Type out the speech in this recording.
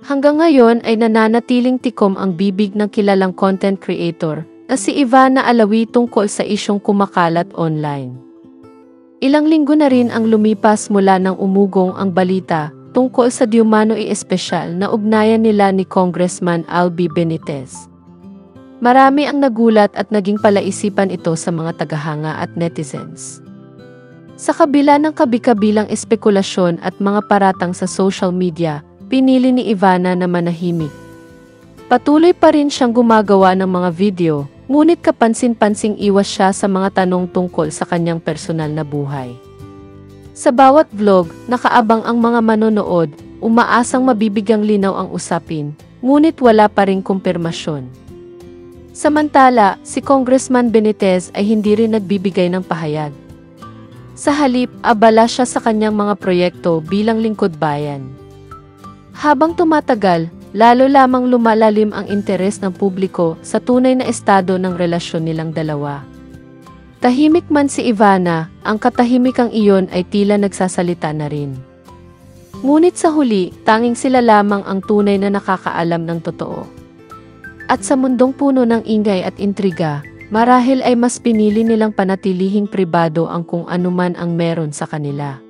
Hanggang ngayon ay nananatiling tikom ang bibig ng kilalang content creator na si Ivana Alawi tungkol sa isyong kumakalat online. Ilang linggo na rin ang lumipas mula nang umugong ang balita tungkol sa diumano'y espesyal na ugnayan nila ni Congressman Albi Benitez. Marami ang nagulat at naging palaisipan ito sa mga tagahanga at netizens. Sa kabila ng kabi-kabilang espekulasyon at mga paratang sa social media, pinili ni Ivana na manahimik. Patuloy pa rin siyang gumagawa ng mga video, ngunit kapansin-pansing iwas siya sa mga tanong tungkol sa kanyang personal na buhay. Sa bawat vlog, nakaabang ang mga manonood, umaasang mabibigyang linaw ang usapin, ngunit wala pa ring kumpirmasyon. Samantala, si Congressman Benitez ay hindi rin nagbibigay ng pahayag. Sa halip, abala siya sa kanyang mga proyekto bilang lingkod bayan. Habang tumatagal, lalo lamang lumalalim ang interes ng publiko sa tunay na estado ng relasyon nilang dalawa. Tahimik man si Ivana, ang katahimikang iyon ay tila nagsasalita na rin. Ngunit sa huli, tanging sila lamang ang tunay na nakakaalam ng totoo. At sa mundong puno ng ingay at intriga, marahil ay mas pinili nilang panatilihing pribado ang kung anuman ang meron sa kanila.